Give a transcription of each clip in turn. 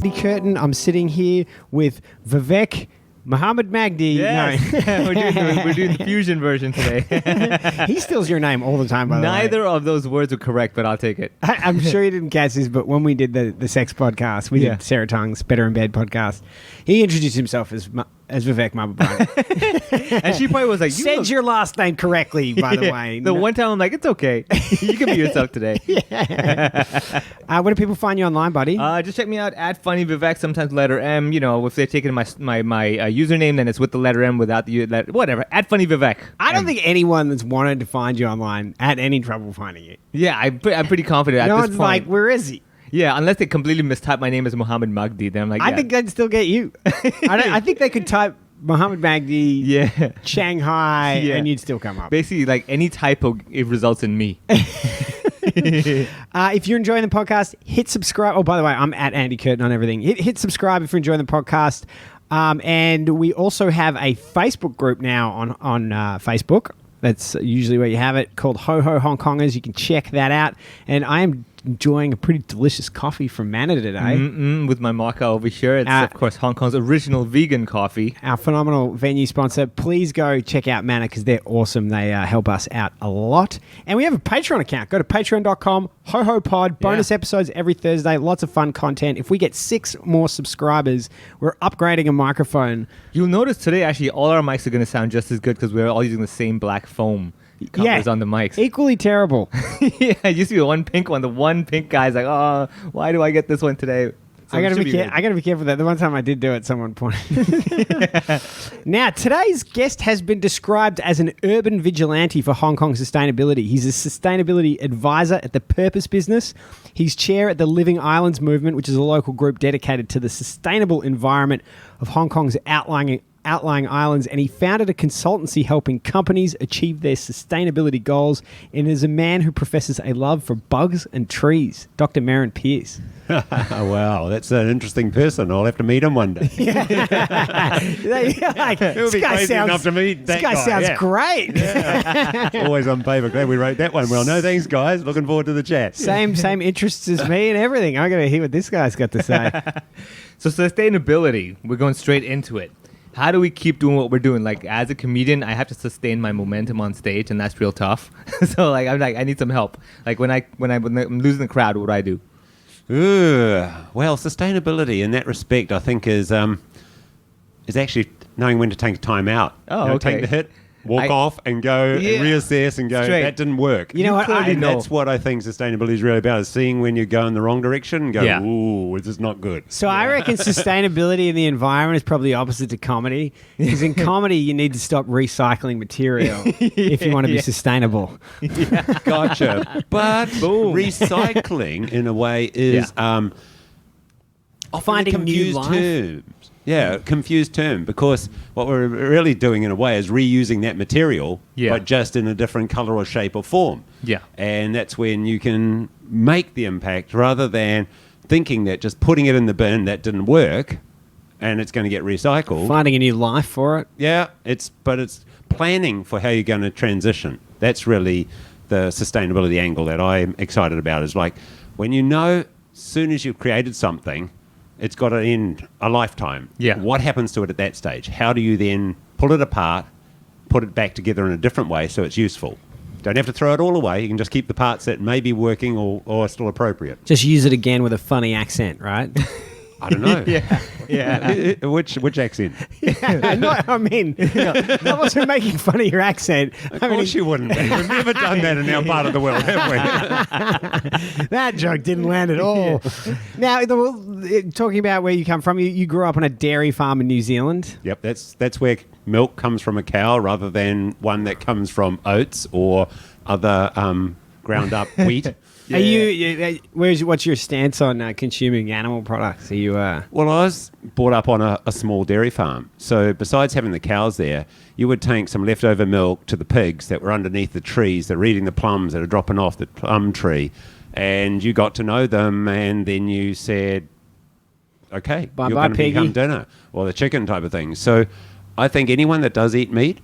Curtain. I'm sitting here with Vivek Mohammed Magdi. Yes. No. we're doing the fusion version today. He steals your name all the time, by the way. Neither of those words are correct, but I'll take it. I'm sure you didn't catch this, but when we did the sex podcast, we did Sarah Tong's Better in Bed podcast, he introduced himself as Vivek Mohammed. And she probably was like, said your last name correctly, by the way. The one time I'm like, it's okay. You can be yourself today. Where do people find you online, buddy? Just check me out at Funny Vivek, sometimes letter M. You know, if they're taking my username, then it's with the letter M without the letter, whatever. At Funny Vivek. I don't think anyone that's wanted to find you online had any trouble finding you. Yeah, I'm pretty confident at this point. No one's like, where is he? Yeah, unless they completely mistype my name as Mohammed Magdi, then I'm like, I think they'd still get you. I think they could type Mohammed Magdi, Shanghai, and you'd still come up. Basically, like any typo, it results in me. If you're enjoying the podcast, hit subscribe. Oh, by the way, I'm at Andy Curtin on everything. Hit subscribe if you're enjoying the podcast. And we also have a Facebook group now on Facebook. That's usually where you have it, called Ho Ho Hong Kongers. You can check that out. And I am enjoying a pretty delicious coffee from Manna today. With my maca over here. It's, of course, Hong Kong's original vegan coffee. Our phenomenal venue sponsor. Please go check out Manna because they're awesome. They help us out a lot. And we have a Patreon account. Go to patreon.com, HoHoPod. Bonus episodes every Thursday. Lots of fun content. If we get 6 more subscribers, we're upgrading a microphone. You'll notice today, actually, all our mics are going to sound just as good because we're all using the same black foam covers on the mics. Equally terrible. Yeah, it used to be the one pink one. The one pink guy's like, oh, why do I get this one today? So I gotta be careful with that. The one time I did do it, someone pointed. Now, today's guest has been described as an urban vigilante for Hong Kong sustainability. He's a sustainability advisor at the Purpose Business. He's chair at the Living Islands Movement, which is a local group dedicated to the sustainable environment of Hong Kong's outlying islands, and he founded a consultancy helping companies achieve their sustainability goals, and is a man who professes a love for bugs and trees. Dr. Merrin Pearse. Wow, that's an interesting person. I'll have to meet him one day. This guy sounds great. Yeah. Always on paper. Glad we wrote that one well. No, thanks, guys. Looking forward to the chat. Same interests as me and everything. I got to hear what this guy's got to say. So sustainability, we're going straight into it. How do we keep doing what we're doing? Like, as a comedian, I have to sustain my momentum on stage, and that's real tough. So, like, I'm like, I need some help. Like, when I'm losing the crowd, what do I do? Well, sustainability in that respect, I think, is actually knowing when to take time out. Oh, okay. Take the hit, walk off, and go and reassess and go, straight. That didn't work. You know what? That's what I think sustainability is really about, is seeing when you go in the wrong direction and go, ooh, this is not good. So I reckon sustainability in the environment is probably opposite to comedy. Because in comedy, you need to stop recycling material if you want to be sustainable. Gotcha. But recycling, in a way, is finding new life. Terms. Yeah, confused term, because what we're really doing in a way is reusing that material, but just in a different color or shape or form. Yeah. And that's when you can make the impact, rather than thinking that just putting it in the bin, that didn't work and it's going to get recycled. Finding a new life for it. Yeah, it's planning for how you're going to transition. That's really the sustainability angle that I'm excited about, is like, when you know, as soon as you've created something, it's got to end a lifetime. Yeah. What happens to it at that stage? How do you then pull it apart, put it back together in a different way so it's useful? Don't have to throw it all away. You can just keep the parts that may be working or still appropriate. Just use it again with a funny accent, right? I don't know. Yeah. Which accent? I wasn't making fun of your accent. Of course you wouldn't be. We've never done that in our part of the world, have we? That joke didn't land at all. Now, talking about where you come from, you grew up on a dairy farm in New Zealand. Yep, that's where milk comes from a cow, rather than one that comes from oats or other ground up wheat. Yeah. What's your stance on consuming animal products? Are you? Well, I was brought up on a small dairy farm. So besides having the cows there, you would take some leftover milk to the pigs that were underneath the trees. They're eating the plums that are dropping off the plum tree. And you got to know them, and then you said, okay, bye, you're going to piggy. become dinner, or the chicken type of thing. So I think anyone that does eat meat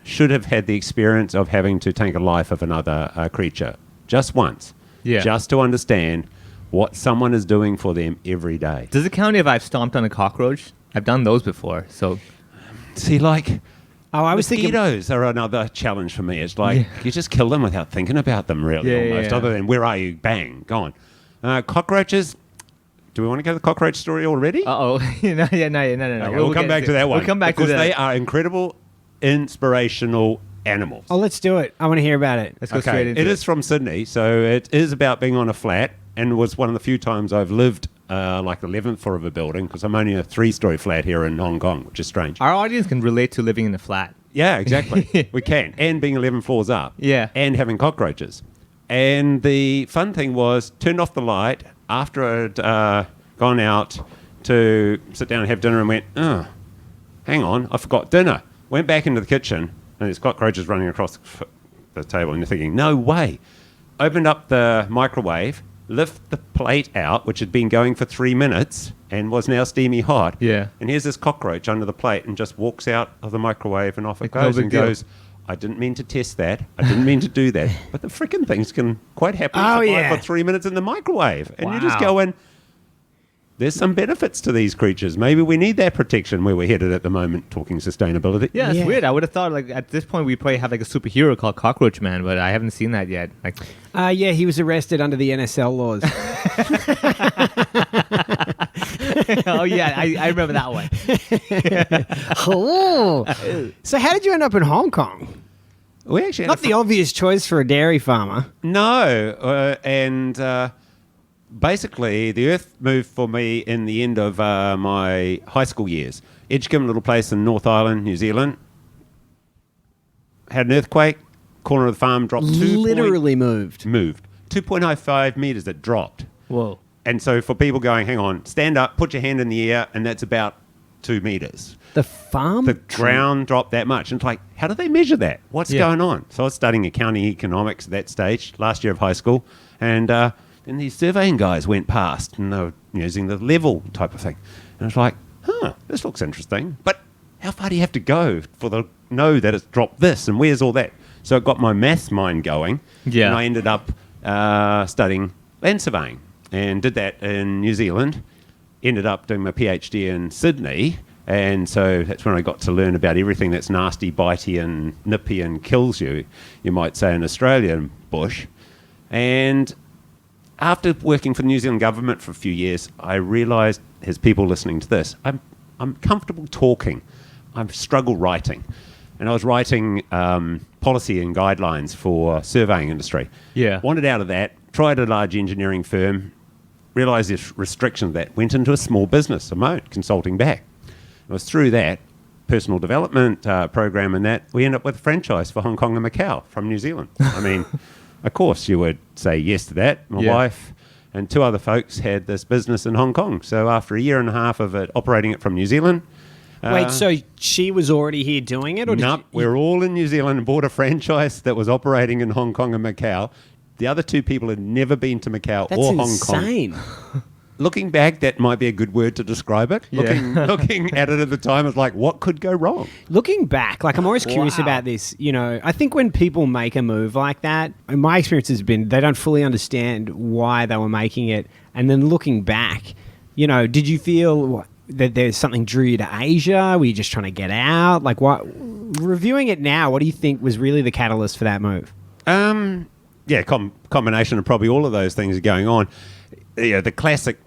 should have had the experience of having to take a life of another creature. Just once, just to understand what someone is doing for them every day. Does it count if I've stomped on a cockroach? I've done those before, so... See, like, Oh, I was thinking. mosquitoes are another challenge for me. It's like, you just kill them without thinking about them, really, Yeah, almost. yeah. Other than, where are you? Bang, gone. Cockroaches, do we want to go to the cockroach story already? Uh-oh. No. Okay, we'll come get back into to that it. one. We'll come back because to that. they are incredible, inspirational animals. Oh, let's do it. I want to hear about it. Let's go straight into It is from Sydney, so it is about being on a flat, and was one of the few times I've lived like the 11th floor of a building, because I'm only a 3-story flat here in Hong Kong, which is strange. Our audience can relate to living in a flat. Yeah, exactly. We can. And being 11 floors up. Yeah. And having cockroaches. And the fun thing was, turned off the light after I'd gone out to sit down and have dinner, and went, oh, hang on, I forgot dinner. Went back into the kitchen, and there's cockroaches running across the table, and you're thinking, no way. Opened up the microwave, lift the plate out, which had been going for 3 minutes and was now steamy hot. Yeah. And here's this cockroach under the plate, and just walks out of the microwave, and off it Like no goes, big and deal. goes, I didn't mean to test that. I didn't mean to do that. But the freaking things can quite happily Oh, survive yeah. for 3 minutes in the microwave. And you're just Wow. going, there's some benefits to these creatures. Maybe we need that protection where we're headed at the moment, talking sustainability. Yeah, it's Yeah. weird. I would have thought, like, at this point, we'd probably have, like, a superhero called Cockroach Man, but I haven't seen that yet. Like, Yeah, he was arrested under the NSL laws. oh, yeah, I remember that one. Oh. So how did you end up in Hong Kong? We actually had Not the obvious choice for a dairy farmer. No, basically, the earth moved for me in the end of my high school years. Edgecombe, little place in North Island, New Zealand. Had an earthquake. Corner of the farm dropped. Literally moved. Moved 2.05 meters. It dropped. Whoa. And so for people going, hang on, stand up, put your hand in the air, and that's about 2 meters. The farm? The ground dropped that much. And it's like, how do they measure that? What's Yeah. going on? So I was studying accounting economics at that stage, last year of high school. And then these surveying guys went past, and they were using the level type of thing. And I was like, this looks interesting. But how far do you have to go for the know that it's dropped this, and where's all that? So it got my maths mind going. Yeah. And I ended up studying land surveying, and did that in New Zealand. Ended up doing my PhD in Sydney. And so that's when I got to learn about everything that's nasty, bitey, and nippy, and kills you, you might say, in Australian bush. And after working for the New Zealand government for a few years, I realised, as people listening to this, I'm comfortable talking. I struggle writing. And I was writing policy and guidelines for surveying industry. Yeah. Wanted out of that, tried a large engineering firm, realised there's restrictions of that, went into a small business of my own, consulting back. It was through that personal development program and that we end up with a franchise for Hong Kong and Macau from New Zealand. I mean, of course you would say yes to that. My Yeah. wife and 2 other folks had this business in Hong Kong. So after a year and a half of it, operating it from New Zealand. Wait, so she was already here doing it? Or did Nope, we're all in New Zealand and bought a franchise that was operating in Hong Kong and Macau. The other 2 people had never been to Macau That's or Hong Kong. insane. Looking back, that might be a good word to describe it. Yeah. Looking at it at the time, it's like, what could go wrong? Looking back, like I'm always curious Wow. about this. You know, I think when people make a move like that, and my experience has been they don't fully understand why they were making it. And then looking back, you know, did you feel that there's something drew you to Asia? Were you just trying to get out? Like, what? Reviewing it now, what do you think was really the catalyst for that move? Yeah, combination of probably all of those things are going on. Yeah, the classic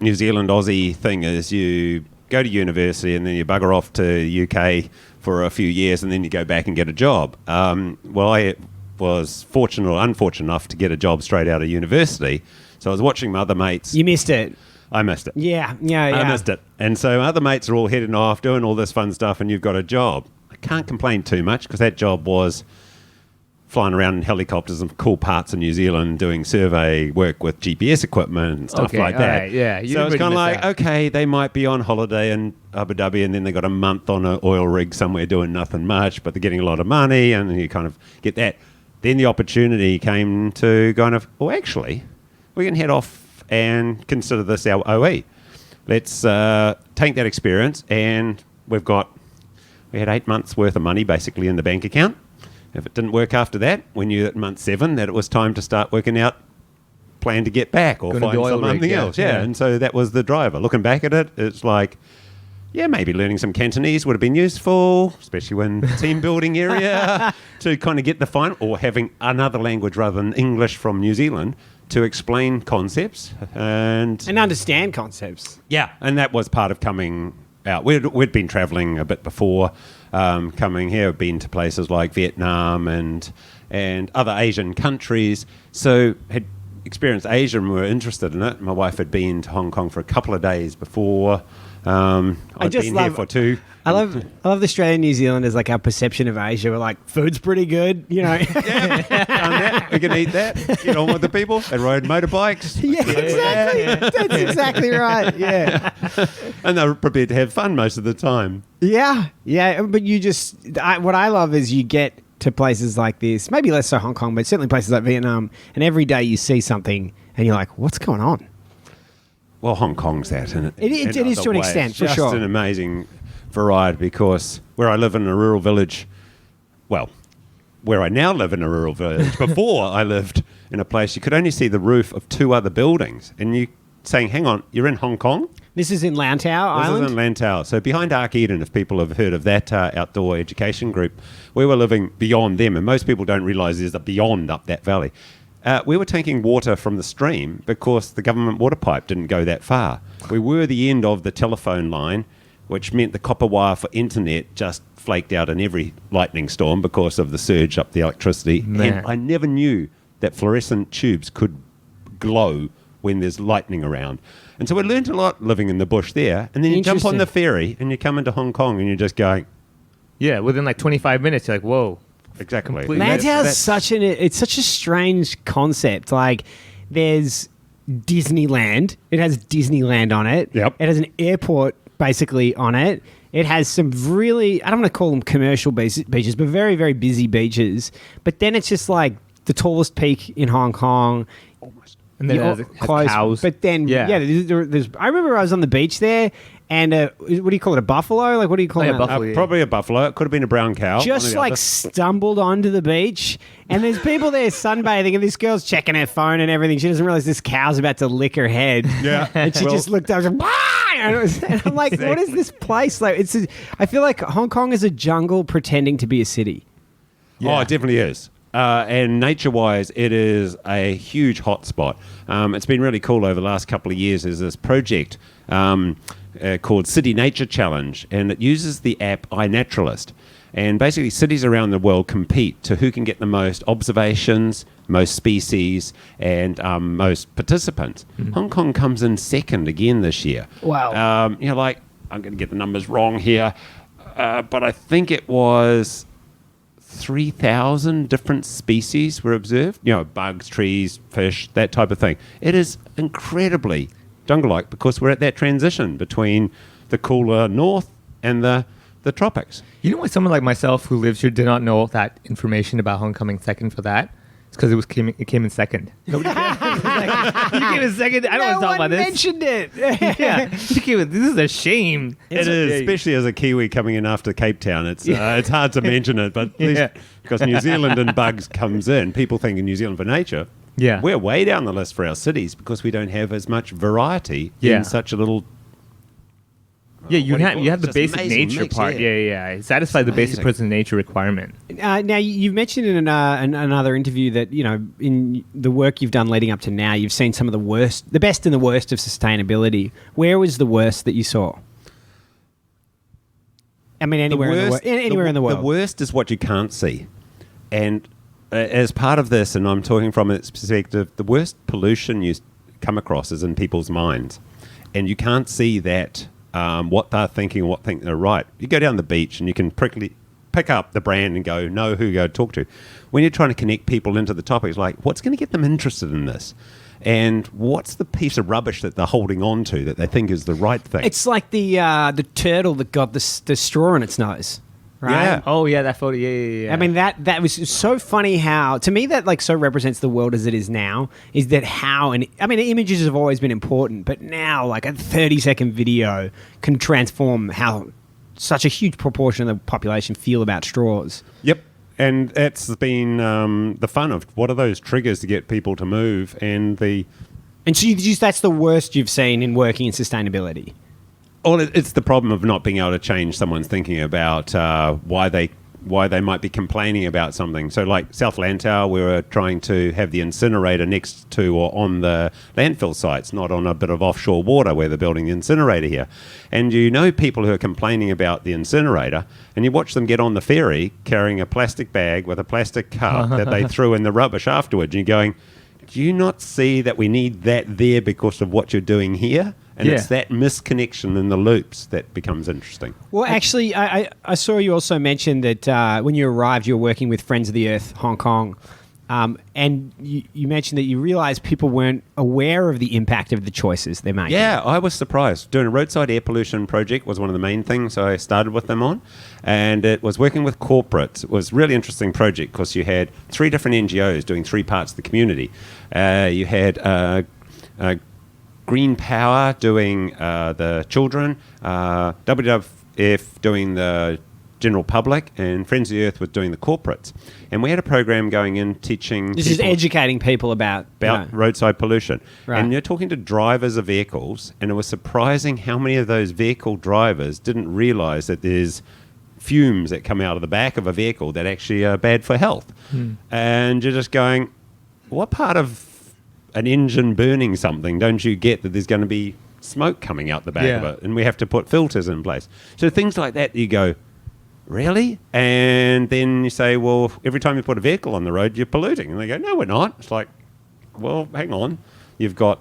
New Zealand Aussie thing is you go to university and then you bugger off to the UK for a few years and then you go back and get a job. Well, I was fortunate or unfortunate enough to get a job straight out of university. So I was watching my other mates. You missed it. I missed it. Yeah. I missed it. And so other mates are all heading off, doing all this fun stuff, and you've got a job. I can't complain too much because that job was flying around in helicopters and cool parts of New Zealand doing survey work with GPS equipment and stuff Okay, like all that. right, yeah, you So didn't it's kind of really like, miss out. okay, they might be on holiday in Abu Dhabi and then they got a month on an oil rig somewhere doing nothing much, but they're getting a lot of money and you kind of get that. Then the opportunity came to kind of, well, actually, we can head off and consider this our OE. Let's take that experience and we had 8 months worth of money basically in the bank account. If it didn't work after that, we knew at month 7 that it was time to start working out plan to get back or Go to the find oil rig, something yeah. else. Yeah, and so that was the driver. Looking back at it, it's like, yeah, maybe learning some Cantonese would have been useful, especially when team building area, to kind of get the final, or having another language rather than English from New Zealand to explain concepts and understand concepts. yeah, and that was part of coming out. We'd been travelling a bit before coming here. Been to places like Vietnam and other Asian countries. So had experienced Asia and were interested in it. My wife had been to Hong Kong for a couple of days before. I'd been here for 2. I love the Australia and New Zealand as like our perception of Asia. We're like, food's pretty good, you know. Yeah, done that. We can eat that. Get on with the people. They rode motorbikes. Yeah, exactly. That's exactly right. Yeah. And they were prepared to have fun most of the time. Yeah. But what I love is you get to places like this, maybe less so Hong Kong, but certainly places like Vietnam, and every day you see something and you're like, what's going on? Well, Hong Kong's that. And It is to an extent, for just sure. an amazing variety because where I live in a rural village, well, where I now live in a rural village, before I lived in a place you could only see the roof of 2 other buildings. And you saying, hang on, you're in Hong Kong? This is in Lantau Island? This is in Lantau. So behind Arc Eden, if people have heard of that outdoor education group, we were living beyond them. And most people don't realise there's a beyond up that valley. We were taking water from the stream because the government water pipe didn't go that far. We were the end of the telephone line, which meant the copper wire for internet just flaked out in every lightning storm because of the surge up the electricity. Man. And I never knew that fluorescent tubes could glow when there's lightning around. And so we learned a lot living in the bush there. And then you jump on the ferry and you come into Hong Kong and you're just going, Yeah, within like 25 minutes, you're like, whoa. exactly. Completely. Lantau's such a strange concept. Like, there's Disneyland. It has Disneyland on it. Yep. It has an airport basically on it. It has some really, I don't want to call them commercial beaches, but very, very busy beaches. But then it's just like the tallest peak in Hong Kong. And then You're it has close. cows. But then, there's I remember I was on the beach there, and what do you call it, a buffalo? Like, what do you call Oh, yeah, it? buffalo. yeah. Probably a buffalo. It could have been a brown cow. Just one or the like other. stumbled onto the beach, and there's people there sunbathing, and this girl's checking her phone and everything. She doesn't realize this cow's about to lick her head. Yeah. And she Well- just looked up and, and I'm like, what is this place? Like, I feel like Hong Kong is a jungle pretending to be a city. Oh, it definitely is. And nature-wise, it is a huge hotspot. It's been really cool over the last couple of years. There's this project called City Nature Challenge, and it uses the app iNaturalist. And basically, cities around the world compete to who can get the most observations, most species, and most participants. Hong Kong comes in second again this year. Wow. I'm going to get the numbers wrong here, but I think it was 3,000 different species were observed. Bugs, trees, fish, that type of thing. It is incredibly jungle-like because we're at that transition between the cooler north and the tropics. You know why someone like myself who lives here did not know that information about Hong Kong coming second for that? It's because it came in second. Nobody cared. Like, you came in second. I don't want to talk about this. mentioned it. Yeah, this is a shame. It is, especially as a Kiwi coming in after Cape Town. It's hard to mention it, but at least because New Zealand and bugs comes in, people think in New Zealand for nature. Yeah. We're way down the list for our cities because we don't have as much variety in such a little. Yeah, you have the Just basic amazing nature mix, part. Yeah. It satisfies the basic amazing. person nature requirement. Now, you've mentioned in another interview that, in the work you've done leading up to now, you've seen some of the best and the worst of sustainability. Where was the worst that you saw? I mean, anywhere in the world. The worst is what you can't see. And as part of this, and I'm talking from its perspective, the worst pollution you come across is in people's minds. And you can't see that, what they're thinking, what think they're right. You go down the beach and you can pick up the brand and know who you go talk to. When you're trying to connect people into the topic, it's like, what's going to get them interested in this? And what's the piece of rubbish that they're holding on to that they think is the right thing? It's like the turtle that got the straw in its nose, right? Yeah. Oh yeah, that photo. Yeah. I mean, that was so funny how, to me, that so represents the world as it is now, is that images have always been important, but now a 30-second video can transform how such a huge proportion of the population feel about straws. Yep. And that's been the fun of what are those triggers to get people to move, and so that's the worst you've seen in working in sustainability. Well, it's the problem of not being able to change someone's thinking about why they might be complaining about something. So like South Lantau, we were trying to have the incinerator next to or on the landfill sites, not on a bit of offshore water where they're building the incinerator here. And you know people who are complaining about the incinerator, and you watch them get on the ferry carrying a plastic bag with a plastic cup that they threw in the rubbish afterwards. And you're going, do you not see that we need that there because of what you're doing here? And it's that misconnection in the loops that becomes interesting. Well, actually, I saw you also mention that when you arrived, you were working with Friends of the Earth Hong Kong. And you mentioned that you realised people weren't aware of the impact of the choices they're making. Yeah, I was surprised. Doing a roadside air pollution project was one of the main things I started with them on. And it was working with corporates. It was a really interesting project because you had 3 different NGOs doing 3 parts of the community. You had Green Power doing the children, WWF doing the general public, and Friends of the Earth was doing the corporates. And we had a program going in teaching This is educating people about roadside pollution. Right. And you're talking to drivers of vehicles, and it was surprising how many of those vehicle drivers didn't realise that there's fumes that come out of the back of a vehicle that actually are bad for health. And you're just going, what part of an engine burning something don't you get that there's going to be smoke coming out the back of it, and we have to put filters in place? So things like that, you go, really? And then you say, well, every time you put a vehicle on the road, you're polluting. And they go, no, we're not. It's like, well, hang on. You've got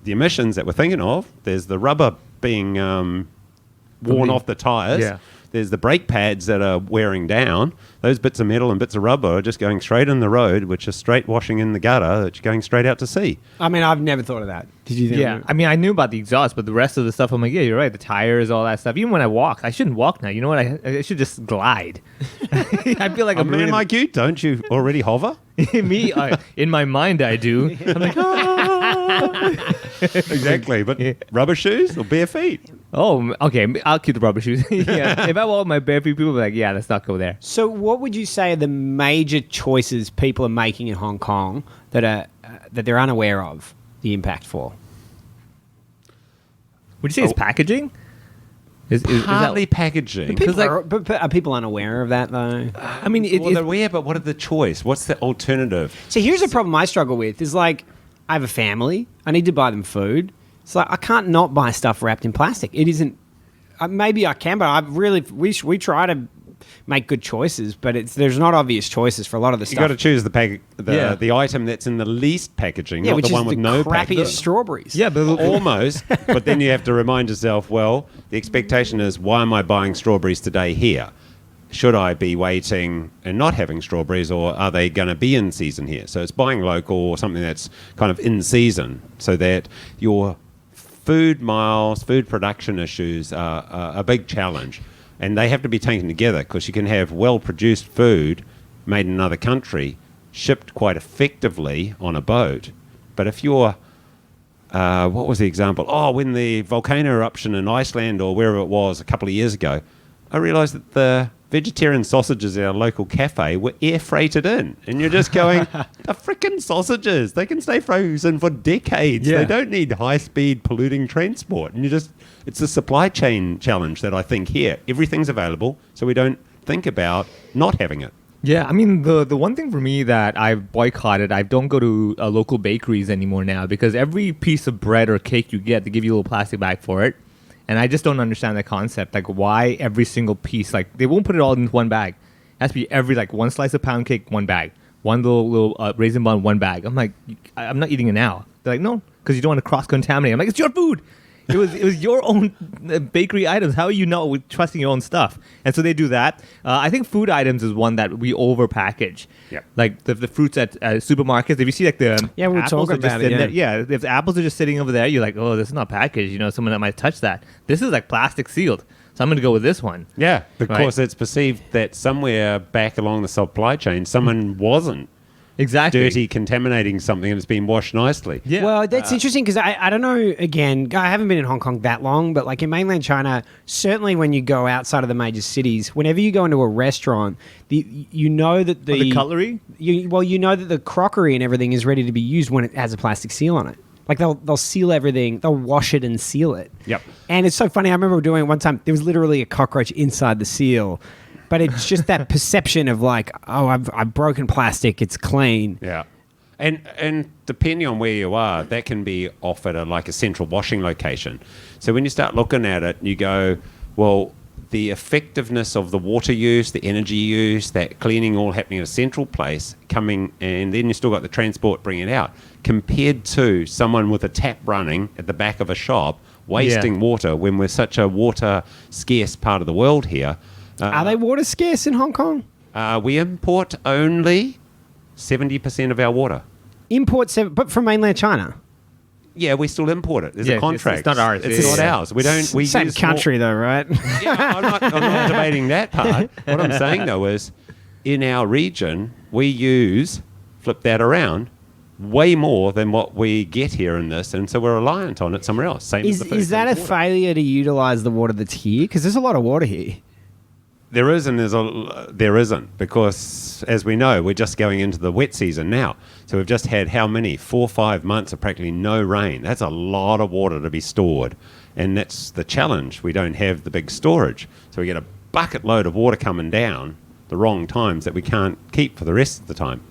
the emissions that we're thinking of. There's the rubber being worn off the tires. Yeah. There's the brake pads that are wearing down. Those bits of metal and bits of rubber are just going straight in the road, which is straight washing in the gutter, that's going straight out to sea. I mean, I've never thought of that. Did you think Yeah, I mean, I knew about the exhaust, but the rest of the stuff, I'm like, yeah, you're right. The tires, all that stuff. Even when I walk, I shouldn't walk now. You know what? I should just glide. I feel like A man like you, don't you already hover? Me, in my mind, I do. I'm like, Exactly, but rubber shoes or bare feet? oh, okay, I'll keep the rubber shoes. Yeah, if I walk my bare feet, people will be like, yeah, let's not go there. So what would you say are the major choices people are making in Hong Kong that they're unaware of the impact for? Would you say it's packaging? Is Partly that, packaging. But are people unaware of that, though? I mean, Well, they're aware, but what are the choice? What's the alternative? So here's a problem I struggle with is like, I have a family. I need to buy them food. It's like, I can't not buy stuff wrapped in plastic. It isn't, maybe I can, but we try to make good choices, but there's not obvious choices for a lot of the stuff. You've got to choose the item that's in the least packaging, not which the one is with the no crappiest packaging. strawberries. yeah, but Almost, but then you have to remind yourself, well, the expectation is, why am I buying strawberries today here? Should I be waiting and not having strawberries, or are they going to be in season here? So it's buying local or something that's kind of in season, so that your food miles, food production issues are a big challenge. And they have to be taken together, because you can have well-produced food made in another country shipped quite effectively on a boat. But if you're, what was the example? Oh, when the volcano eruption in Iceland or wherever it was a couple of years ago, I realised that the vegetarian sausages at our local cafe were air freighted in. And you're just going, the frickin' sausages, they can stay frozen for decades. Yeah. They don't need high-speed polluting transport. And it's a supply chain challenge that I think here. Everything's available, so we don't think about not having it. yeah, I mean, the one thing for me that I've boycotted, I don't go to local bakeries anymore now, because every piece of bread or cake you get, they give you a little plastic bag for it. And I just don't understand that concept. Like, why every single piece? Like, they won't put it all in one bag. It has to be every, like, one slice of pound cake, one bag. One little raisin bun, one bag. I'm like, I'm not eating it now. They're like, no, because you don't want to cross-contaminate. I'm like, it's your food. It was your own bakery items. How are you not trusting your own stuff? And so they do that. I think food items is one that we over-package. Yep. Like the fruits at supermarkets. If you see like the Yeah, we were apples talking are just about it, sitting yeah. there. Yeah, if the apples are just sitting over there, you're like, oh, this is not packaged. You know, someone that might touch that. This is like plastic sealed. So I'm going to go with this one. Yeah, because Right. it's perceived that somewhere back along the supply chain, someone wasn't Exactly. dirty, contaminating something, and it's been washed nicely. Yeah. Well, that's interesting because I don't know, again, I haven't been in Hong Kong that long, but like in mainland China, certainly when you go outside of the major cities, whenever you go into a restaurant, you know that the cutlery? You know that the crockery and everything is ready to be used when it has a plastic seal on it. Like they'll seal everything, they'll wash it and seal it. Yep. And it's so funny, I remember doing it one time, there was literally a cockroach inside the seal. But it's just that perception of like, oh, I've broken plastic, it's clean. Yeah. And depending on where you are, that can be offered at like a central washing location. So when you start looking at it, you go, well, the effectiveness of the water use, the energy use, that cleaning all happening at a central place, coming, and then you still got the transport bringing it out, compared to someone with a tap running at the back of a shop, wasting water when we're such a water scarce part of the world here. Are they water scarce in Hong Kong? We import only 70% of our water. But from mainland China? Yeah, we still import it. There's a contract. It's not ours. It's not ours. We Same use country though, right? Yeah, I'm not debating that part. What I'm saying though is, in our region, we flip that around, way more than what we get here in this, and so we're reliant on it somewhere else. Same as the Is that a failure to utilise the water that's here? Because there's a lot of water here. There is and there isn't, because as we know, we're just going into the wet season now. So we've just had how many? 4 or 5 months of practically no rain. That's a lot of water to be stored. And that's the challenge. We don't have the big storage. So we get a bucket load of water coming down the wrong times that we can't keep for the rest of the time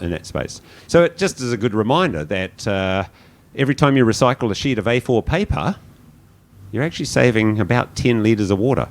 in that space. So it just is a good reminder that every time you recycle a sheet of A4 paper, you're actually saving about 10 litres of water.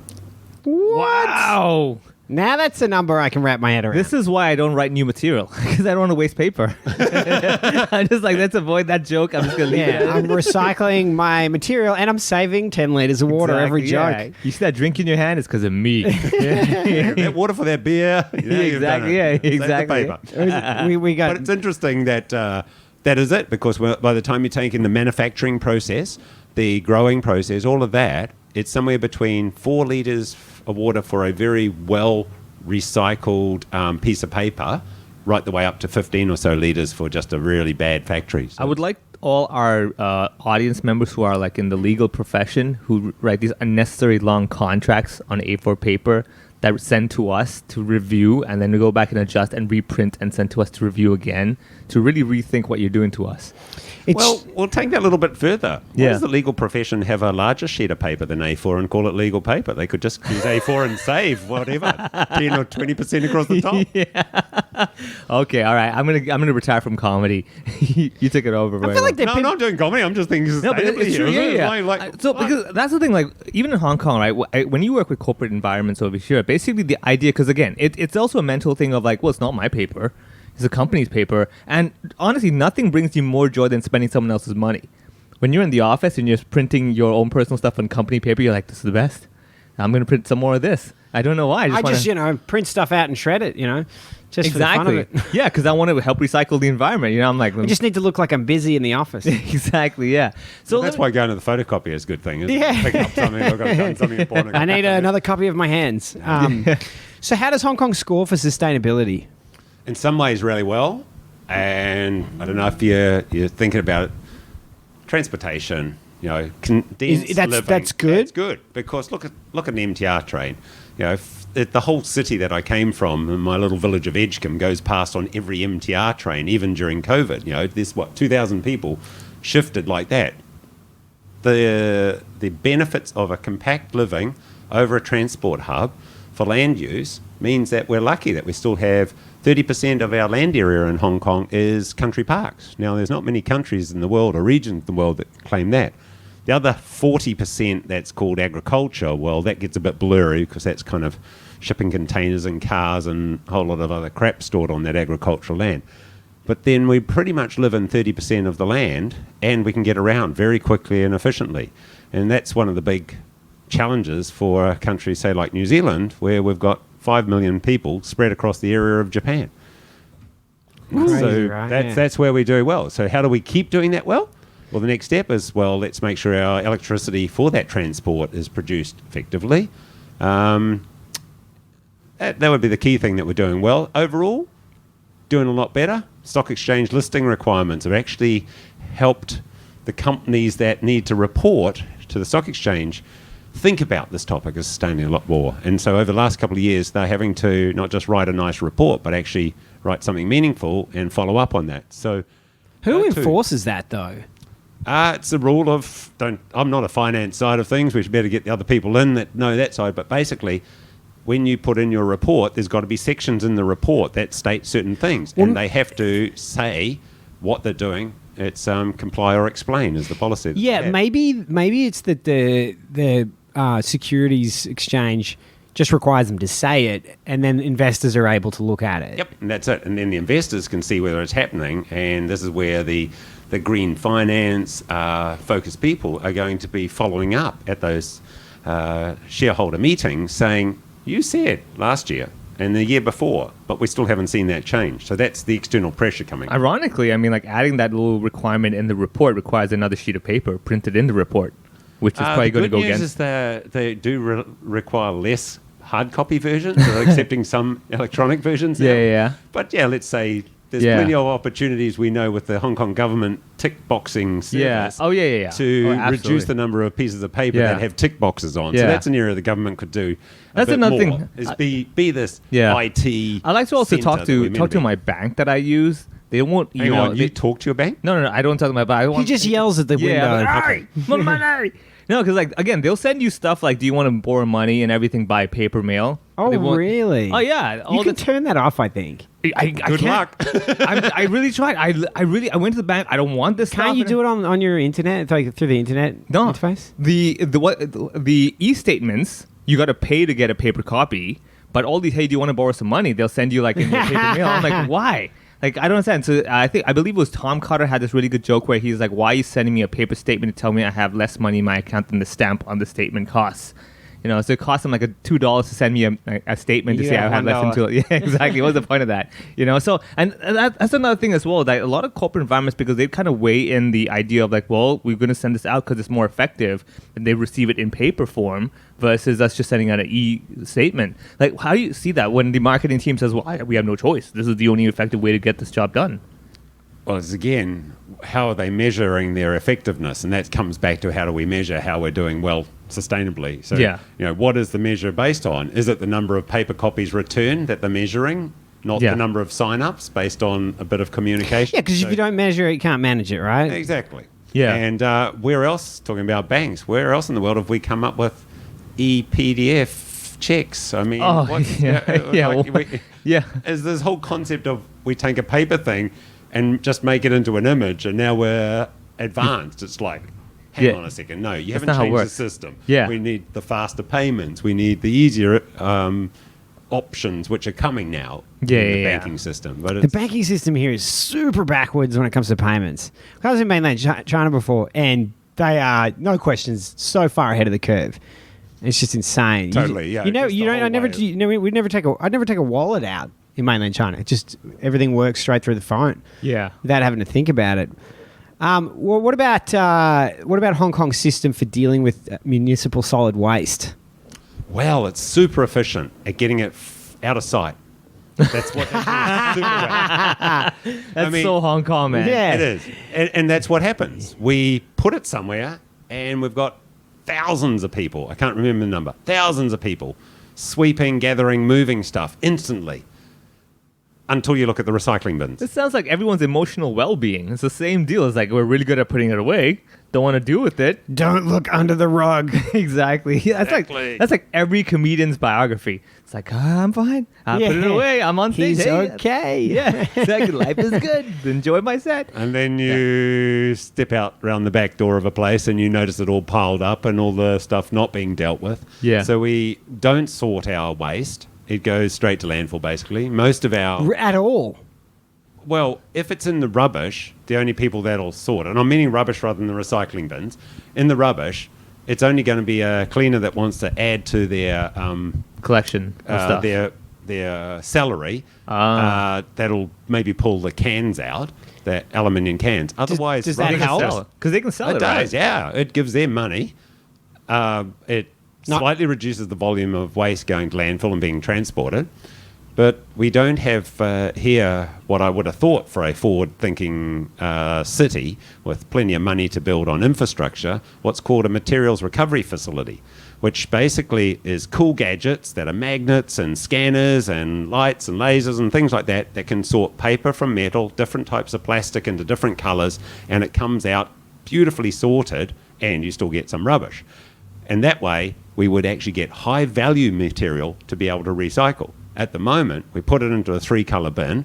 What? Wow. Now that's a number I can wrap my head around. This is why I don't write new material, because I don't want to waste paper. I'm just like, let's avoid that joke. I'm just going to leave it. I'm recycling my material and I'm saving 10 litres of water every joke. You see that drink in your hand? It's because of me. That water for that beer. Exactly. Yeah, exactly. Save the paper. we got. But it's interesting that that is it, because by the time you take in the manufacturing process, the growing process, all of that, it's somewhere between 4 litres of water for a very well recycled piece of paper, right the way up to 15 or so litres for just a really bad factory. So I would like all our audience members who are like in the legal profession, who write these unnecessary long contracts on A4 paper that send to us to review, and then we go back and adjust and reprint and send to us to review again, to really rethink what you're doing to us. Well, we'll take that a little bit further. Why Yeah. does the legal profession have a larger sheet of paper than A4 and call it legal paper? They could just use A4 and save whatever, 10 or 20% across the top. Okay, all right. I'm gonna retire from comedy. You took it over. I feel like No, I'm not doing comedy. I'm just thinking No, but sustainably it's true. here. Yeah. So because that's the thing, like even in Hong Kong, right? When you work with corporate environments over here, basically the idea, because again, it's also a mental thing of like, well, it's not my paper, it's a company's paper, and honestly, nothing brings you more joy than spending someone else's money. When you're in the office and you're printing your own personal stuff on company paper, you're like, this is the best. I'm gonna print some more of this. I don't know why. I just print stuff out and shred it, just for the fun of it. Yeah, because I want to help recycle the environment. I'm like, I just need to look like I'm busy in the office. exactly, yeah. So that's why going to the photocopier is a good thing, isn't Yeah. it? Picking up something, I've done something important. I need another copy of my hands. So how does Hong Kong score for sustainability? In some ways, really well. And I don't know if you're thinking about it. Transportation, condensed living. That's good? That's good, because look at an MTR train. The whole city that I came from, in my little village of Edgecombe, goes past on every MTR train, even during COVID. There's 2,000 people shifted like that. The benefits of a compact living over a transport hub for land use means that we're lucky that we still have 30% of our land area in Hong Kong is country parks. Now, there's not many countries in the world or regions in the world that claim that. The other 40% that's called agriculture, well, that gets a bit blurry because that's kind of shipping containers and cars and a whole lot of other crap stored on that agricultural land. But then we pretty much live in 30% of the land, and we can get around very quickly and efficiently. And that's one of the big challenges for a country, say, like New Zealand, where we've got 5 million people spread across the area of Japan. Crazy, So right? that's where we do well. So how do we keep doing that well? Well, the next step is, let's make sure our electricity for that transport is produced effectively. That would be the key thing that we're doing well. Overall, doing a lot better. Stock exchange listing requirements have actually helped the companies that need to report to the stock exchange think about this topic of sustaining a lot more. And so over the last couple of years, they're having to not just write a nice report, but actually write something meaningful and follow up on that. So Who enforces that, though? it's a rule of I'm not a finance side of things. We should better get the other people in that know that side. But basically, when you put in your report, there's got to be sections in the report that state certain things, and they have to say what they're doing. It's comply or explain is the policy. Yeah, maybe it's that the securities exchange just requires them to say it, and then investors are able to look at it. Yep, and that's it. And then the investors can see whether it's happening, and this is where the green finance focused people are going to be following up at those shareholder meetings saying, you said last year and the year before, but we still haven't seen that change. So that's the external pressure coming. Ironically, I mean, like adding that little requirement in the report requires another sheet of paper printed in the report, which is probably going to go against. The good news is they do require less hard copy versions. They're accepting some electronic versions now. Yeah. But yeah, let's say there's plenty of opportunities we know with the Hong Kong government tick boxing service to reduce the number of pieces of paper that have tick boxes on. So that's an area the government could do. That's another thing. Is be this IT. I like to also talk to my bank that I use. They won't. You talk to your bank? No. I don't talk to my bank. He just yells at the window. Hey, money. No, because like again, they'll send you stuff like, do you want to borrow money and everything by paper mail? Oh, really? Oh, yeah. You can turn that off, I think. Good luck. I really tried. I went to the bank. I don't want this stuff. Can't you do it on your internet, like through the internet interface? The e-statements, you got to pay to get a paper copy, but all these, hey, do you want to borrow some money? They'll send you like in your paper mail. I'm like, why? Like, I don't understand. So I believe it was Tom Cotter had this really good joke where he's like, why are you sending me a paper statement to tell me I have less money in my account than the stamp on the statement costs? So it cost them like $2 to send me a statement to say I had less than $2. Yeah, exactly. What's the point of that? So, and that's another thing as well. That a lot of corporate environments, because they kind of weigh in the idea of like, well, we're going to send this out because it's more effective, and they receive it in paper form versus us just sending out an e-statement. Like, how do you see that when the marketing team says, well, we have no choice. This is the only effective way to get this job done? Well, it's again, how are they measuring their effectiveness? And that comes back to how do we measure how we're doing well sustainably. So, what is the measure based on? Is it the number of paper copies returned that they're measuring, not the number of sign-ups based on a bit of communication? Yeah, because if you don't measure it, you can't manage it, right? Exactly. Yeah. And where else, talking about banks, where else in the world have we come up with e-PDF checks? I mean, is this whole concept of we take a paper thing and just make it into an image, and now we're advanced. It's like, hang on a second. No, you haven't changed the system. Yeah. We need the faster payments. We need the easier options, which are coming now in the banking system. But the banking system here is super backwards when it comes to payments. I was in mainland China before, and they are, no questions, so far ahead of the curve. It's just insane. Totally, I'd never take a wallet out in mainland China. It just, everything works straight through the phone. Yeah. Without having to think about it. Well, what about Hong Kong's system for dealing with municipal solid waste? Well, it's super efficient at getting it out of sight. That's what they do. That's so Hong Kong, man. Yeah. It is. And that's what happens. We put it somewhere, and we've got thousands of people. I can't remember the number. Thousands of people sweeping, gathering, moving stuff instantly. Until you look at the recycling bins. It sounds like everyone's emotional well-being. It's the same deal. It's like, we're really good at putting it away. Don't want to deal with it. Don't look under the rug. Exactly. That's like every comedian's biography. It's like, I'm fine. I put it away. I'm on stage. He's okay. Yeah, exactly. Life is good. Enjoy my set. And then you step out around the back door of a place and you notice it all piled up and all the stuff not being dealt with. Yeah. So we don't sort our waste. It goes straight to landfill, basically. Most of our... At all? Well, if it's in the rubbish, the only people that'll sort, and I'm meaning rubbish rather than the recycling bins, in the rubbish, it's only going to be a cleaner that wants to add to their... collection of stuff. Their salary, that'll maybe pull the cans out, the aluminium cans. Otherwise... Does that help? Because they can sell it, It does, yeah. It gives them money. It slightly reduces the volume of waste going to landfill and being transported. But we don't have here what I would have thought for a forward-thinking city with plenty of money to build on infrastructure, what's called a materials recovery facility, which basically is cool gadgets that are magnets and scanners and lights and lasers and things like that that can sort paper from metal, different types of plastic into different colors, and it comes out beautifully sorted, and you still get some rubbish. And that way, we would actually get high-value material to be able to recycle. At the moment, we put it into a 3-color bin.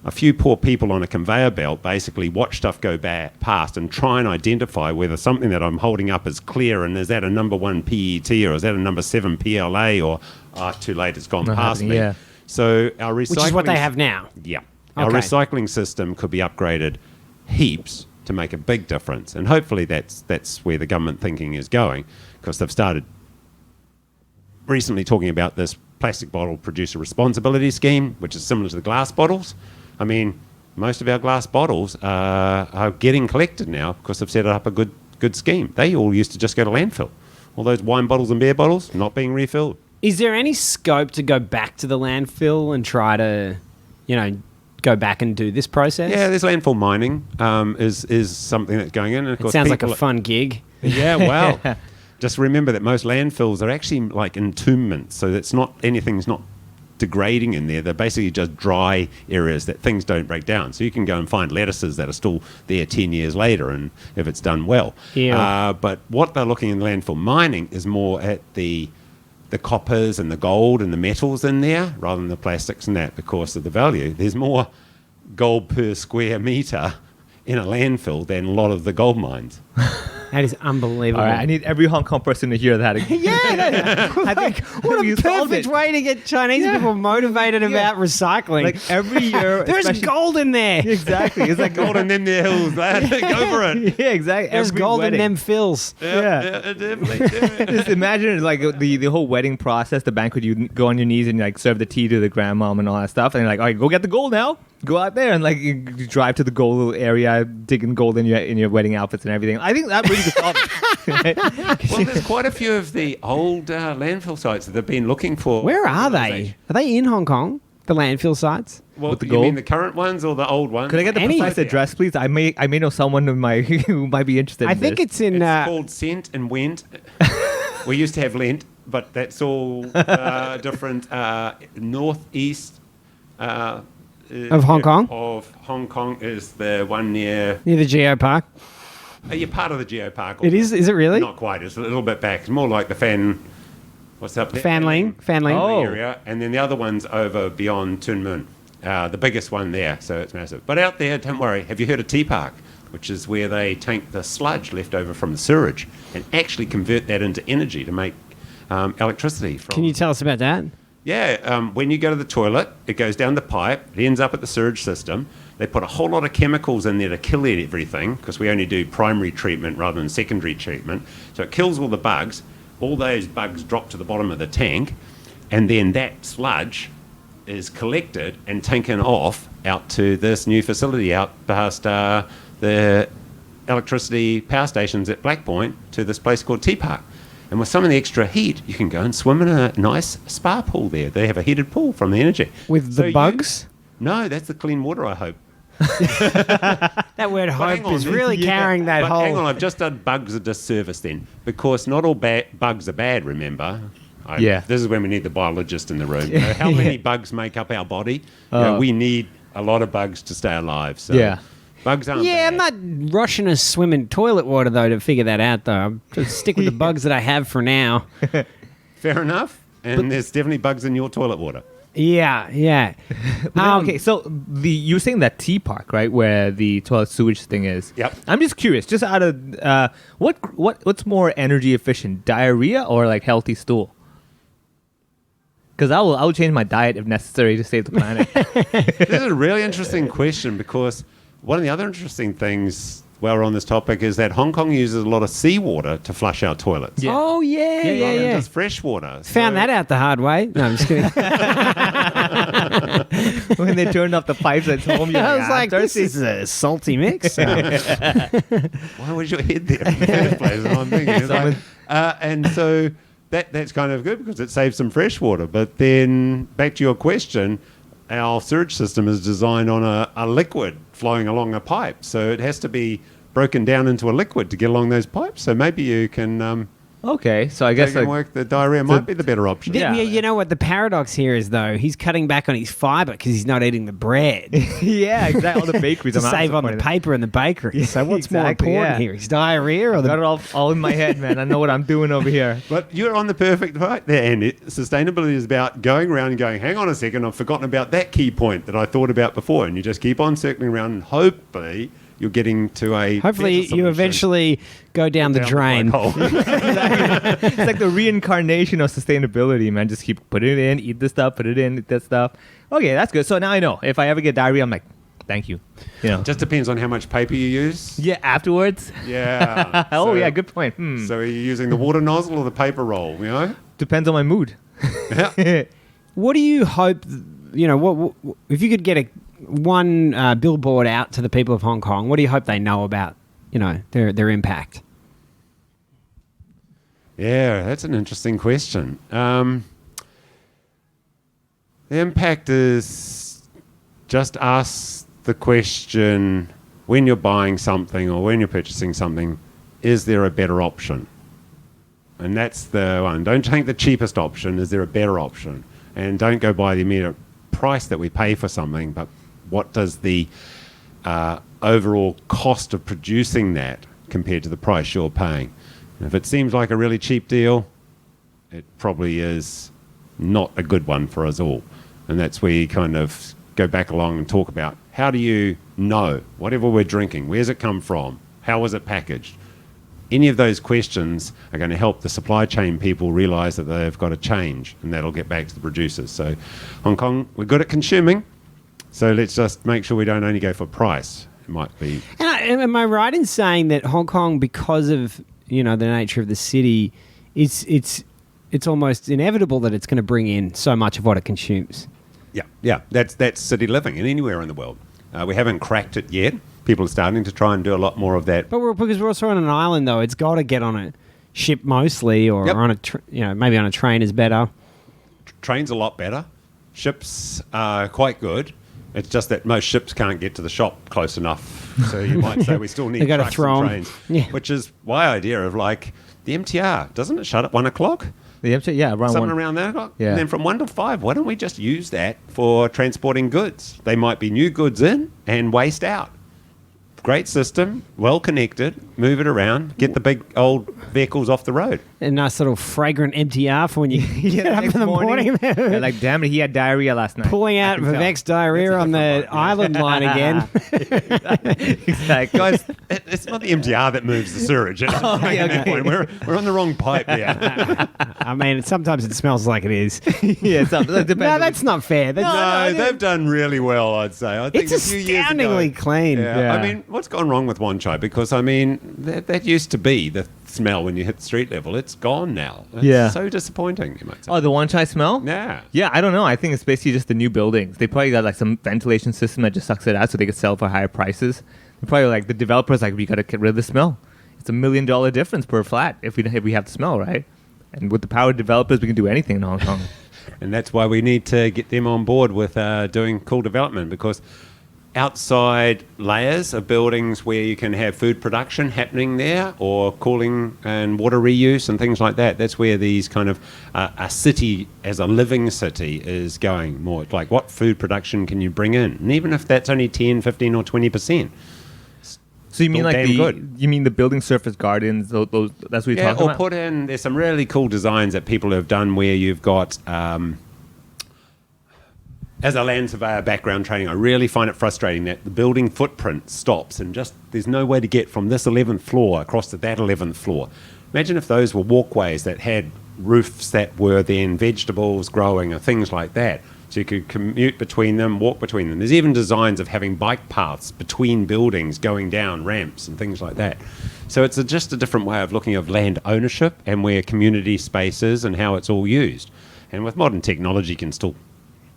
A few poor people on a conveyor belt basically watch stuff go past and try and identify whether something that I'm holding up is clear and is that a number 1 PET or is that a number 7 PLA or too late, it's gone past me. Yeah. So our recycling... Which is what they have now. Yeah. Our Okay. recycling system could be upgraded heaps to make a big difference. And hopefully that's where the government thinking is going, because they've started recently talking about this plastic bottle producer responsibility scheme, which is similar to the glass bottles. I mean, most of our glass bottles are getting collected now because they've set up a good scheme. They all used to just go to landfill. All those wine bottles and beer bottles not being refilled. Is there any scope to go back to the landfill and try to, go back and do this process? Yeah, there's landfall mining is something that's going in. And of It course, sounds like a people fun gig. Yeah, well, just remember that most landfills are actually like entombments, so anything's not degrading in there. They're basically just dry areas that things don't break down. So you can go and find lettuces that are still there 10 years later, and if it's done well. Yeah. But what they're looking in landfill mining is more at the coppers and the gold and the metals in there, rather than the plastics and that, because of the value. There's more gold per square meter in a landfill than a lot of the gold mines. That is unbelievable. All right, I need every Hong Kong person to hear that. I think what you a solved perfect it. way to get Chinese people motivated about recycling. Like every year, There's especially- gold in there. Exactly. It's like Gold in them there hills, lad. Go for it. Yeah, exactly. There's Every gold wedding. in them fills. Yeah. Definitely. Just imagine like the whole wedding process, the banquet. You go on your knees and like serve the tea to the grandmom and all that stuff, and you're like, all right, go get the gold now. Go out there and like you drive to the gold area, digging gold in your wedding outfits and everything. I think that really could solve it. Well, there's quite a few of the old landfill sites that they've been looking for. Where are they? Are they in Hong Kong? The landfill sites? Well, With the you gold? mean the current ones or the old ones? Could I get the Any- precise address, please? I may know someone who might be interested. I in think this. it's in. It's called Cent and Went. We used to have Lent, but that's all different. Northeast Of Hong Kong? Of Hong Kong is the one near. Near the Geo Park. You're part of the Geopark. It is it really? Not quite. It's a little bit back. It's more like the What's up there? Fanling. Oh. Area, and then the other one's over beyond Tuen Mun, the biggest one there, so it's massive. But out there, don't worry, have you heard of Tea Park, which is where they take the sludge left over from the sewage and actually convert that into energy to make electricity. Can you tell us about that? Yeah, when you go to the toilet, it goes down the pipe, it ends up at the sewage system. They put a whole lot of chemicals in there to kill everything, because we only do primary treatment rather than secondary treatment. So it kills all the bugs. All those bugs drop to the bottom of the tank, and then that sludge is collected and taken off out to this new facility out past the electricity power stations at Black Point to this place called Tea Park. And with some of the extra heat, you can go and swim in a nice spa pool there. They have a heated pool from the energy. With the bugs? No, that's the clean water, I hope. That word hang hope on, is really carrying that but whole... hang on, I've just done bugs a disservice then, because not all bugs are bad, remember? Yeah. This is when we need the biologist in the room. You know, how many bugs make up our body? You know, we need a lot of bugs to stay alive. So Yeah. bugs aren't Yeah, bad. I'm not rushing to swim in toilet water, though, to figure that out, though. I'm just stick with the bugs that I have for now. Fair enough. And there's definitely bugs in your toilet water. Yeah. Okay, so you were saying that tea park, right, where the toilet sewage thing is. Yep. I'm just curious, just out of what's more energy efficient, diarrhea or like healthy stool? Because I will change my diet if necessary to save the planet. This is a really interesting question, because one of the other interesting things while we're on this topic is that Hong Kong uses a lot of seawater to flush our toilets. Yeah. Oh, yeah. Rather than just fresh water. Found that out the hard way. No, I'm just kidding. When they turned off the pipes at home, you're I was like, this thirsty. is a salty mix. Why was your head there in the first place? I'm thinking. It's like, and so that's kind of good because it saves some fresh water. But then back to your question, our sewage system is designed on a liquid flowing along a pipe. So it has to be broken down into a liquid to get along those pipes. So maybe you can... Okay, so I guess the diarrhea might be the better option. Yeah, you know what the paradox here is, though? He's cutting back on his fibre because he's not eating the bread. yeah, exactly. All the bakeries. to save on the paper in the bakery. So what's more important here? His diarrhea or got it all in my head, man. I know what I'm doing over here. But you're on the perfect point there, Andy. Sustainability is about going around and going, hang on a second, I've forgotten about that key point that I thought about before. And you just keep on circling around and hopefully you're getting to a... Hopefully you eventually go down the drain. It's like the reincarnation of sustainability, man. Just keep putting it in, eat this stuff, put it in, eat that stuff. Okay, that's good. So now I know. If I ever get diarrhea, I'm like, thank you. You know. Just depends on how much paper you use. Yeah, afterwards. Yeah. Yeah, good point. So are you using the water nozzle or the paper roll, you know? Depends on my mood. Yeah. What do you hope, what if you could get one billboard out to the people of Hong Kong, what do you hope they know about, their impact? Yeah, that's an interesting question. The impact is just ask the question when you're buying something or when you're purchasing something, is there a better option? And that's the one. Don't take the cheapest option. Is there a better option? And don't go by the immediate price that we pay for something, but what does the overall cost of producing that compared to the price you're paying? And if it seems like a really cheap deal, it probably is not a good one for us all. And that's where you kind of go back along and talk about how do you know whatever we're drinking, where's it come from, how was it packaged? Any of those questions are going to help the supply chain people realize that they've got to change, and that'll get back to the producers. So Hong Kong, we're good at consuming, so let's just make sure we don't only go for price. It might be... Am I right in saying that Hong Kong, because of the nature of the city, it's almost inevitable that it's going to bring in so much of what it consumes? Yeah. That's city living, and anywhere in the world. We haven't cracked it yet. People are starting to try and do a lot more of that. But because we're also on an island, though, it's got to get on a ship mostly, or on a maybe on a train is better. Trains a lot better. Ships are quite good. It's just that most ships can't get to the shop close enough. So you might say we still need trucks and trains. Yeah. Which is my idea of like the MTR. Doesn't it shut at 1 o'clock? The MTR, yeah, around something around that o'clock. Yeah. And then from 1 to 5, why don't we just use that for transporting goods? They might be new goods in and waste out. Great system, well connected, move it around, get the big old vehicles off the road. A nice little fragrant MTR for when you get up in the morning. Yeah, like, damn it, he had diarrhea last night. Pulling out Vivek's diarrhea on the island line again. Exactly. Guys, it's not the MTR that moves the sewage. Okay. We're on the wrong pipe there. I mean, sometimes it smells like it is. Yeah, no, that's not fair. No, they've done really well, I'd say. I think it's a few years astoundingly ago, clean. Yeah. I mean, what's gone wrong with Wan Chai? Because, I mean, that used to be the smell when you hit street level. It's gone now. It's so disappointing, you might say. Oh, the Wan Chai smell? Yeah. Yeah, I don't know. I think it's basically just the new buildings. They probably got like some ventilation system that just sucks it out so they could sell for higher prices. They're probably like the developers like, we got to get rid of the smell. It's $1 million difference per flat if we have the smell, right? And with the power of developers, we can do anything in Hong Kong. And that's why we need to get them on board with doing cool development, because outside layers of buildings where you can have food production happening there, or cooling and water reuse and things like that, that's where these kind of a city as a living city is going more. It's like, what food production can you bring in? And even if that's only 10, 15 or 20%. So you mean like you mean the building surface gardens, those that's what you're talking about? Or put in, there's some really cool designs that people have done where you've got, as a land surveyor background training, I really find it frustrating that the building footprint stops and just there's no way to get from this 11th floor across to that 11th floor. Imagine if those were walkways that had roofs that were then vegetables growing or things like that. So you could commute between them, walk between them. There's even designs of having bike paths between buildings, going down ramps and things like that. So it's just a different way of looking at land ownership and where community space is and how it's all used. And with modern technology, you can still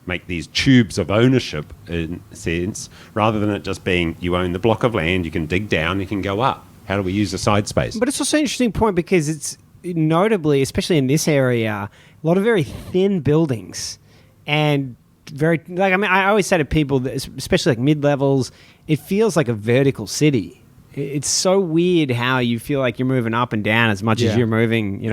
make these tubes of ownership in a sense, rather than it just being you own the block of land, you can dig down, you can go up. How do we use the side space? But it's also an interesting point because it's notably, especially in this area, a lot of very thin buildings and very like I always say to people, that especially like mid-levels, it feels like a vertical city. It's so weird how you feel like you're moving up and down as much as you're moving,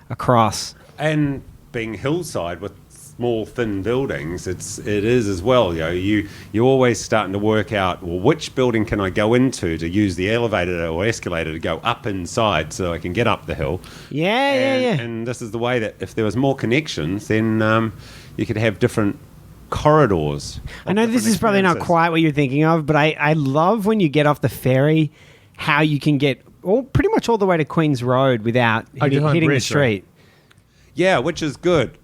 across. And being hillside with small thin buildings, it is as well. You're always starting to work out, well, which building can I go into to use the elevator or escalator to go up inside so I can get up the hill. Yeah. And this is the way that if there was more connections, then you could have different corridors. I know this is probably not quite what you're thinking of, but I love when you get off the ferry how you can get pretty much all the way to Queen's Road without hitting the street. Right? Yeah, which is good.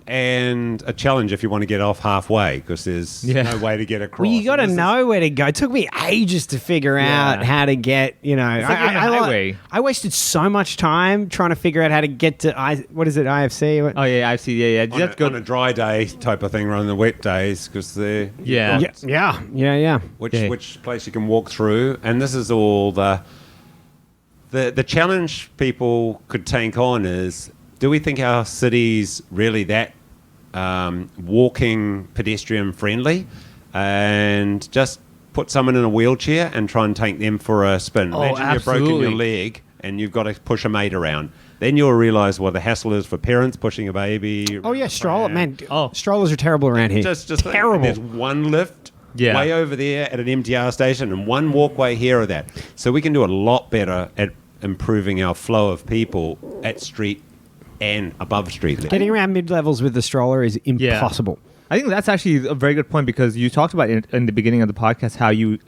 And a challenge if you want to get off halfway because there's no way to get across. Well, you got to know where to go. It took me ages to figure out how to get, It's like highway. I wasted so much time trying to figure out how to get to, IFC? Oh, yeah, IFC, yeah. Just on a dry day type of thing rather than wet days because they're... Yeah. Which place you can walk through. And this is all the challenge people could take on is... Do we think our city's really that walking, pedestrian friendly? And just put someone in a wheelchair and try and take them for a spin. Imagine you've broken your leg and you've got to push a mate around. Then you'll realise what the hassle is for parents pushing a baby. Oh, yeah, stroller. Man, strollers are terrible around here. Just terrible. There's one lift way over there at an MTR station and one walkway here or that. So we can do a lot better at improving our flow of people at street and above street level. Getting around mid-levels with the stroller is impossible. I think that's actually a very good point because you talked about in the beginning of the podcast how you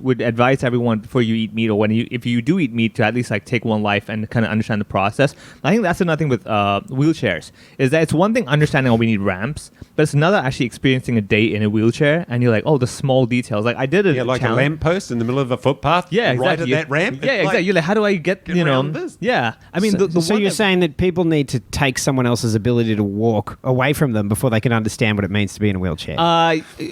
would advise everyone before you eat meat or if you do eat meat to at least like take one life and kind of understand the process. I think that's another thing with wheelchairs is that it's one thing understanding we need ramps, but it's another actually experiencing a day in a wheelchair and you're like, the small details. Like I did a like a lamppost in the middle of a footpath. Yeah, exactly. Right at that ramp. Yeah, exactly. You're like, how do I get around this? Yeah, I mean, so you're saying that people need to take someone else's ability to walk away from them before they can understand what it means to be in a wheelchair.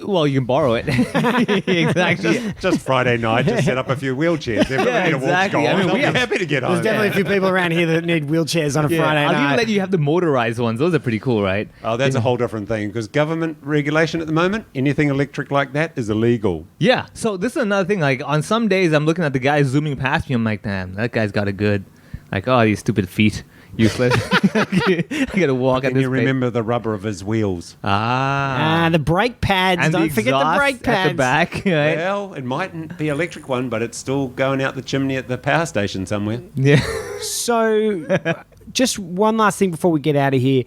Well, you can borrow it. Exactly. Just Friday night, just set up a few wheelchairs. Exactly. I mean, we're happy to get on. There's definitely a few people around here that need wheelchairs on a Friday night. I'll even let you have the motorized ones. Those are pretty cool, right? Oh, that's a whole different thing because government regulation at the moment, anything electric like that is illegal. Yeah. So this is another thing. Like on some days, I'm looking at the guy zooming past me. I'm like, damn, that guy's got a good. Like, these stupid feet. Useless. I gotta walk at this. You remember the rubber of his wheels. The brake pads. And don't forget the brake pads at the back. Right? Well, it mightn't be electric one, but it's still going out the chimney at the power station somewhere. Yeah. So, just one last thing before we get out of here.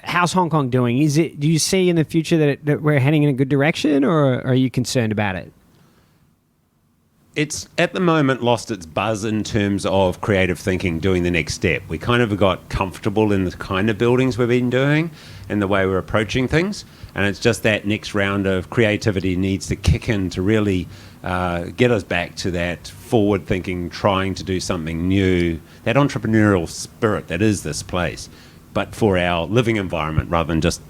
How's Hong Kong doing? Do you see in the future that we're heading in a good direction, or are you concerned about it? It's at the moment lost its buzz in terms of creative thinking, doing the next step. We kind of got comfortable in the kind of buildings we've been doing and the way we're approaching things. And it's just that next round of creativity needs to kick in to really get us back to that forward thinking, trying to do something new, that entrepreneurial spirit that is this place, but for our living environment rather than just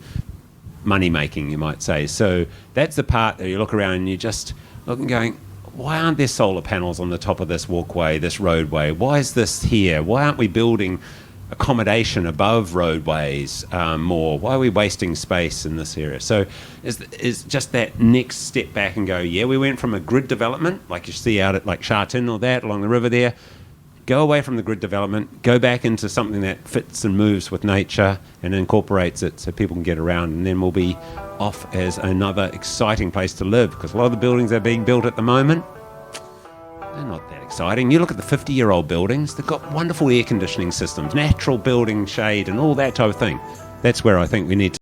money making, you might say. So that's the part that you look around and you just look and going, why aren't there solar panels on the top of this walkway, this roadway? Why is this here? Why aren't we building accommodation above roadways more? Why are we wasting space in this area? So is just that next step back and go, we went from a grid development, like you see out at like Sha Tin or that along the river there, go away from the grid development, go back into something that fits and moves with nature and incorporates it so people can get around, and then we'll be off as another exciting place to live because a lot of the buildings that are being built at the moment, they're not that exciting. You look at the 50-year-old buildings, they've got wonderful air conditioning systems, natural building shade and all that type of thing. That's where I think we need to